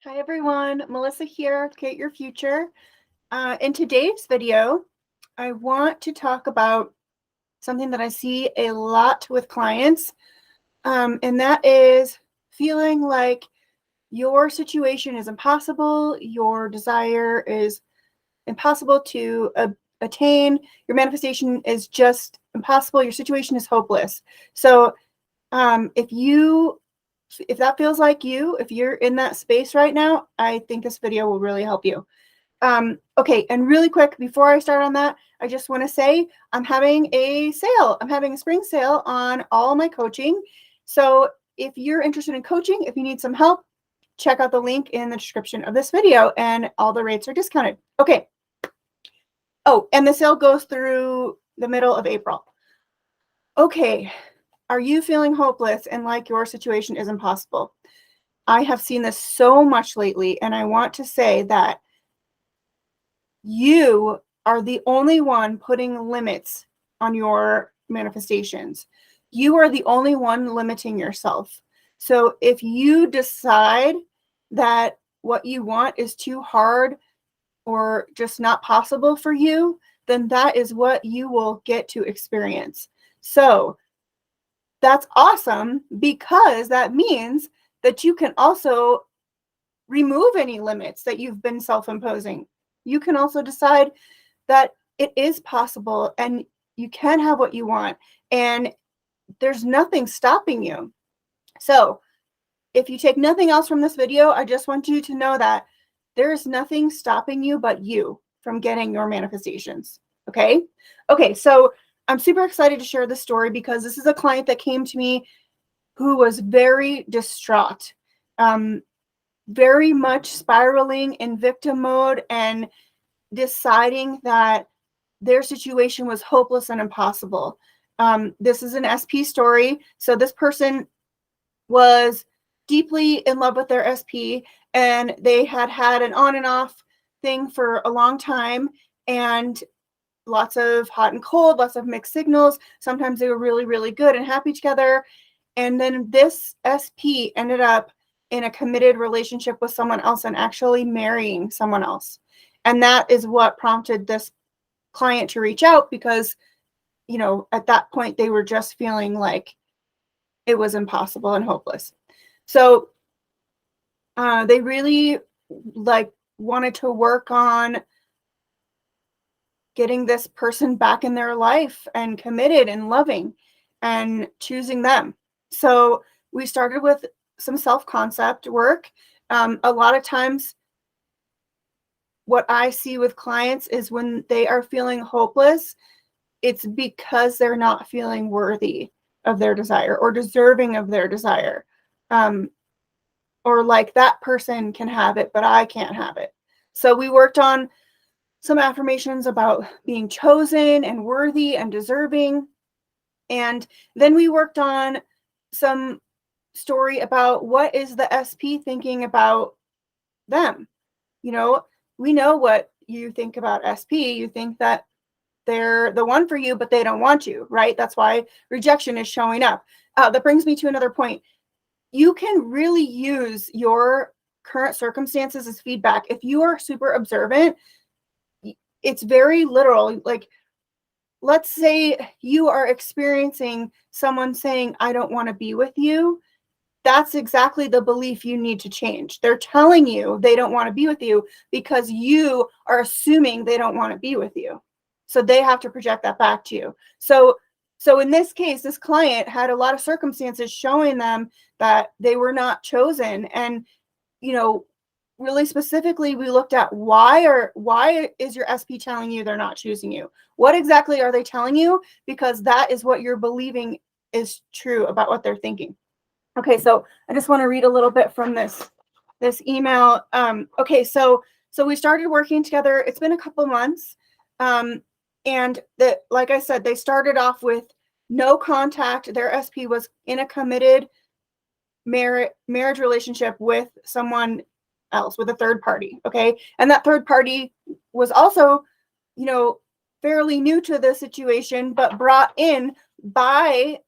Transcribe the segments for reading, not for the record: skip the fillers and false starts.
Hi everyone, Melissa here, Create Your Future. In today's video, I want to talk about something that I see a lot with clients, and that is feeling like your situation is impossible, your desire is impossible to attain, your manifestation is just impossible, your situation is hopeless. So if that feels like you, if you're in that space right now, I think this video will really help you. Okay, and really quick, before I start on that, I just want to say I'm having a sale. I'm having a spring sale on all my coaching. So if you're interested in coaching, if you need some help, check out the link in the description of this video, and all the rates are discounted. Okay. Oh, and the sale goes through the middle of April. Okay. Are you feeling hopeless and like your situation is impossible? I have seen this so much lately, and I want to say that you are the only one putting limits on your manifestations. You are the only one limiting yourself. So if you decide that what you want is too hard or just not possible for you, then that is what you will get to experience. So that's awesome, because that means that you can also remove any limits that you've been self-imposing. You can also decide that it is possible and you can have what you want, and there's nothing stopping you. So if you take nothing else from this video, I just want you to know that there is nothing stopping you but you from getting your manifestations. Okay? Okay, so I'm super excited to share this story because this is a client that came to me who was very distraught, very much spiraling in victim mode and deciding that their situation was hopeless and impossible. This is an SP story. So this person was deeply in love with their SP, and they had had an on and off thing for a long time, and lots of hot and cold, lots of mixed signals. Sometimes they were really, really good and happy together. And then this SP ended up in a committed relationship with someone else and actually marrying someone else. And that is what prompted this client to reach out, because, you know, at that point they were just feeling like it was impossible and hopeless. So they really wanted to work on getting this person back in their life and committed and loving and choosing them. So we started with some self-concept work. A lot of times what I see with clients is when they are feeling hopeless, it's because they're not feeling worthy of their desire or deserving of their desire. Or like, that person can have it, but I can't have it. So we worked on some affirmations about being chosen and worthy and deserving. And then we worked on some story about what is the SP thinking about them. You know, we know what you think about SP. You think that they're the one for you, but they don't want you, right? That's why rejection is showing up. That brings me to another point. You can really use your current circumstances as feedback. If you are super observant, it's very literal. Like, let's say you are experiencing someone saying, I don't want to be with you. That's exactly the belief you need to change. They're telling you they don't want to be with you because you are assuming they don't want to be with you. So they have to project that back to you. So in this case, this client had a lot of circumstances showing them that they were not chosen. And, you know, really specifically, we looked at why is your SP telling you they're not choosing you? What exactly are they telling you? Because that is what you're believing is true about what they're thinking. Okay, so I just want to read a little bit from this email. Okay, so we started working together. It's been a couple months, and like I said, they started off with no contact. Their SP was in a committed marriage relationship with someone else, with a third party. Okay, and that third party was also, you know, fairly new to the situation, but brought in by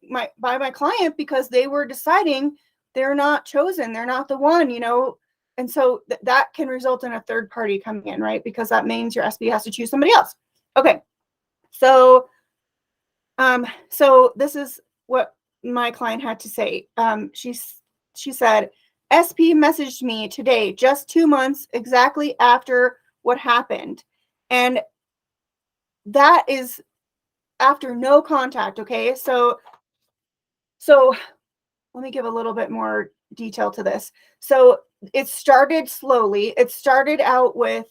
my client because they were deciding they're not chosen, they're not the one. You know, so that can result in a third party coming in, right? Because that means your SP has to choose somebody else. Okay. So this is what my client had to say. She said, SP messaged me today, just 2 months exactly after what happened. And that is after no contact. Okay. So let me give a little bit more detail to this. So it started slowly. It started out with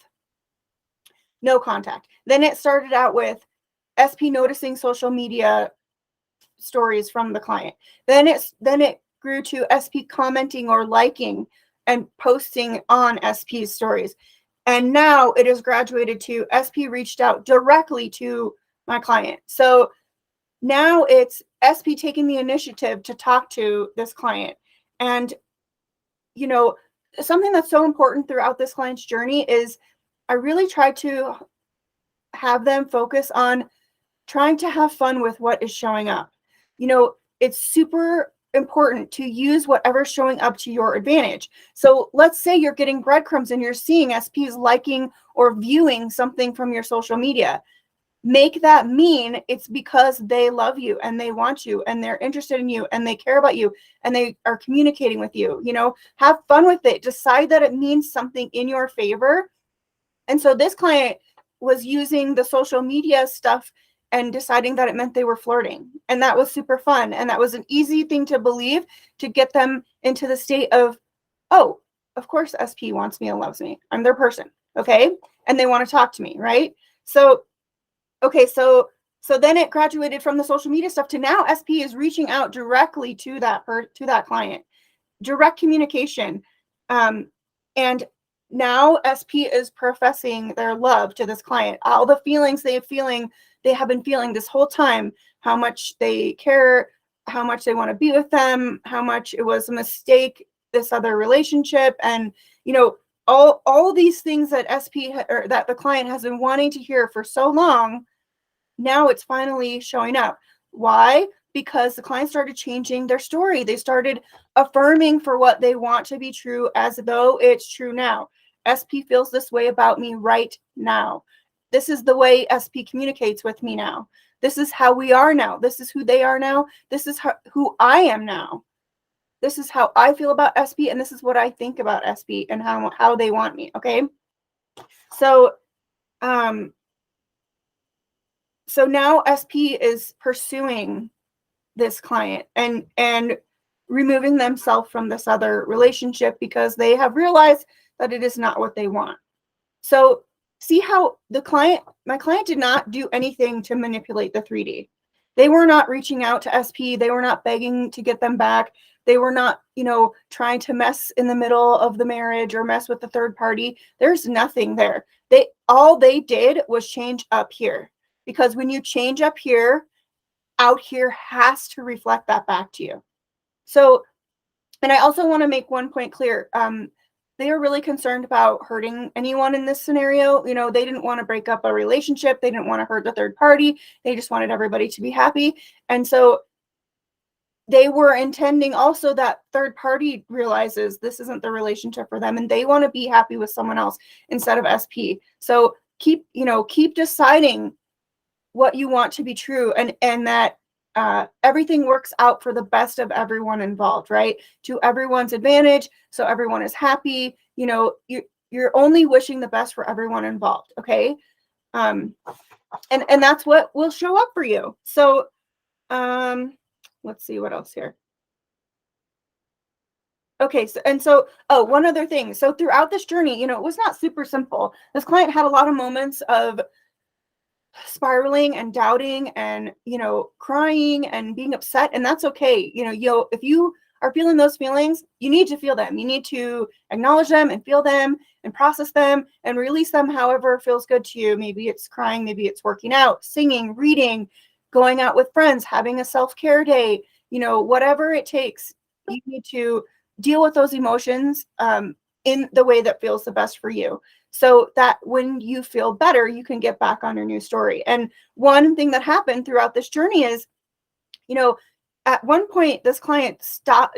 no contact. Then it started out with SP noticing social media stories from the client. Then it grew to SP commenting or liking and posting on SP's stories. And now it has graduated to SP reached out directly to my client. So now it's SP taking the initiative to talk to this client. And, you know, something that's so important throughout this client's journey is I really try to have them focus on trying to have fun with what is showing up. You know, it's super important to use whatever's showing up to your advantage. So let's say you're getting breadcrumbs and you're seeing SPs liking or viewing something from your social media. Make that mean it's because they love you and they want you and they're interested in you and they care about you and they are communicating with you. You know, have fun with it. Decide that it means something in your favor. And so this client was using the social media stuff and deciding that it meant they were flirting. And that was super fun. And that was an easy thing to believe to get them into the state of, oh, of course SP wants me and loves me. I'm their person. Okay. And they want to talk to me. Right. So, okay. So then it graduated from the social media stuff to now SP is reaching out directly to that client, direct communication. And now SP is professing their love to this client, all the feelings they have been feeling this whole time, how much they care, how much they want to be with them, how much it was a mistake, this other relationship. And, you know, all these things that or that the client has been wanting to hear for so long, now it's finally showing up. Why? Because the client started changing their story. They started affirming for what they want to be true as though it's true now. SP feels this way about me right now. This is the way SP communicates with me now. This is how we are now. This is who they are now. This is who I am now. This is how I feel about SP, and this is what I think about SP and how they want me. Okay. So now SP is pursuing this client and removing themselves from this other relationship because they have realized that it is not what they want. So see how my client did not do anything to manipulate the 3D. They were not reaching out to SP. They were not begging to get them back. They were not, trying to mess in the middle of the marriage or mess with the third party. There's nothing there. All they did was change up here, because when you change up here, out here has to reflect that back to you. So, and I also want to make one point clear. They are really concerned about hurting anyone in this scenario. They didn't want to break up a relationship. They didn't want to hurt the third party. They just wanted everybody to be happy. And so they were intending also that third party realizes this isn't the relationship for them and they want to be happy with someone else instead of SP. So keep deciding what you want to be true, and that everything works out for the best of everyone involved, right? To everyone's advantage. So everyone is happy. You're only wishing the best for everyone involved. Okay. And that's what will show up for you. So, let's see what else here. Okay. So, one other thing. So throughout this journey, it was not super simple. This client had a lot of moments of spiraling and doubting and, crying and being upset. And that's okay. If you are feeling those feelings, you need to feel them. You need to acknowledge them and feel them and process them and release them however feels good to you. Maybe it's crying, maybe it's working out, singing, reading, going out with friends, having a self-care day, whatever it takes. You need to deal with those emotions in the way that feels the best for you, so that when you feel better, you can get back on your new story. And one thing that happened throughout this journey is, At one point, this client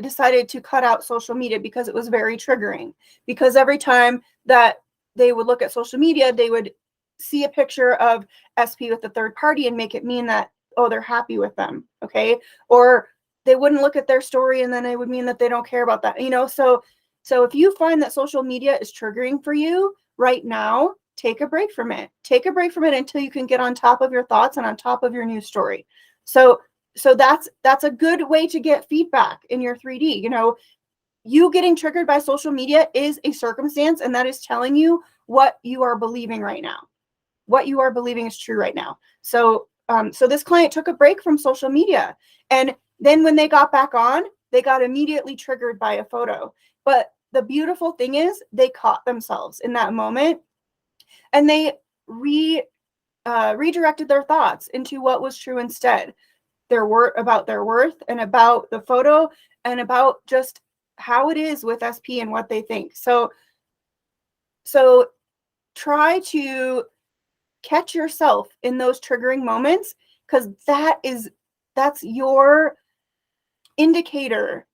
decided to cut out social media because it was very triggering. Because every time that they would look at social media, they would see a picture of SP with a third party and make it mean that, oh, they're happy with them, okay? Or they wouldn't look at their story and then it would mean that they don't care about that, you know? So if you find that social media is triggering for you right now, take a break from it. Take a break from it until you can get on top of your thoughts and on top of your new story. So that's a good way to get feedback in your 3D. You know, you getting triggered by social media is a circumstance, and that is telling you what you are believing right now. What you are believing is true right now. So this client took a break from social media, and then when they got back on, they got immediately triggered by a photo. But the beautiful thing is they caught themselves in that moment, and they redirected their thoughts into what was true instead. About their worth and about the photo and about just how it is with SP and what they think. So try to catch yourself in those triggering moments, because that's your indicator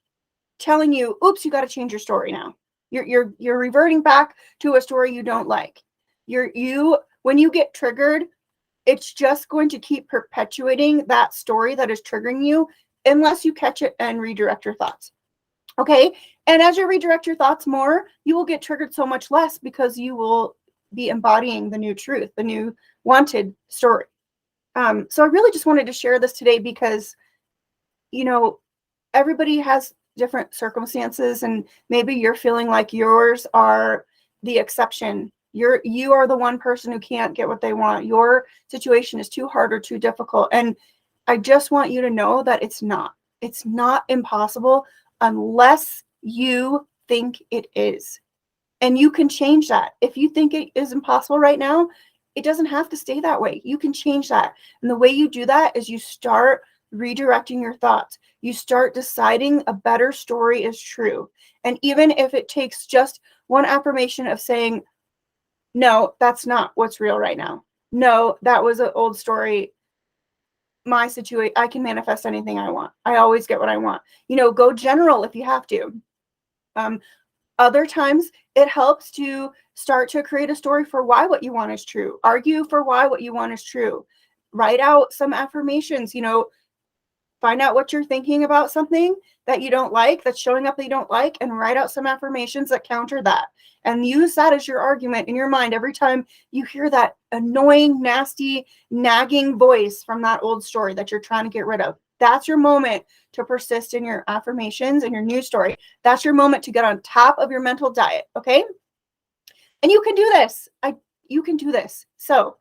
telling you, oops, you got to change your story now. You're reverting back to a story you don't like. When you get triggered, it's just going to keep perpetuating that story that is triggering you unless you catch it and redirect your thoughts. Okay? And as you redirect your thoughts more, you will get triggered so much less because you will be embodying the new truth, the new wanted story. So I really just wanted to share this today because, you know, everybody has different circumstances, and maybe you're feeling like yours are the exception. You are the one person who can't get what they want. Your situation is too hard or too difficult. And I just want you to know that it's not impossible unless you think it is. And you can change that. If you think it is impossible right now, it doesn't have to stay that way. You can change that. And the way you do that is you start redirecting your thoughts. You start deciding a better story is true. And even if it takes just one affirmation of saying, no, that's not what's real right now. No, that was an old story. My situation, I can manifest anything I want. I always get what I want. You know, go general if you have to. Other times it helps to start to create a story for why what you want is true. Argue for why what you want is true. Write out some affirmations, you know, find out what you're thinking about something that you don't like, that's showing up that you don't like, and write out some affirmations that counter that. And use that as your argument in your mind every time you hear that annoying, nasty, nagging voice from that old story that you're trying to get rid of. That's your moment to persist in your affirmations and your new story. That's your moment to get on top of your mental diet, okay? And you can do this. You can do this. So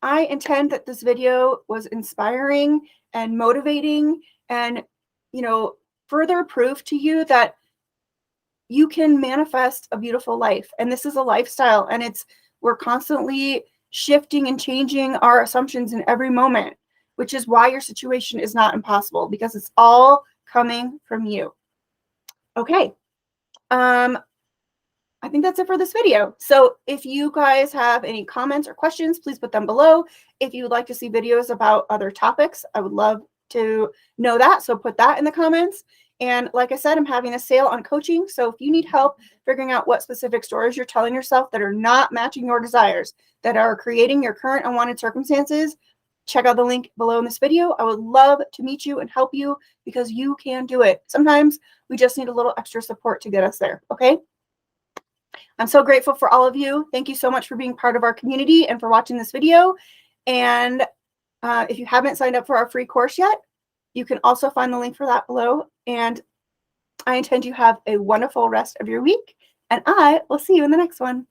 I intend that this video was inspiring and motivating and, you know, further proof to you that you can manifest a beautiful life. And this is a lifestyle, and we're constantly shifting and changing our assumptions in every moment, which is why your situation is not impossible, because it's all coming from you. Okay. I think that's it for this video. So if you guys have any comments or questions, please put them below. If you would like to see videos about other topics, I would love to know that. So put that in the comments. And like I said, I'm having a sale on coaching. So if you need help figuring out what specific stories you're telling yourself that are not matching your desires, that are creating your current unwanted circumstances, check out the link below in this video. I would love to meet you and help you, because you can do it. Sometimes we just need a little extra support to get us there. Okay. I'm so grateful for all of you. Thank you so much for being part of our community and for watching this video. And if you haven't signed up for our free course yet, you can also find the link for that below. And I intend you have a wonderful rest of your week, and I will see you in the next one.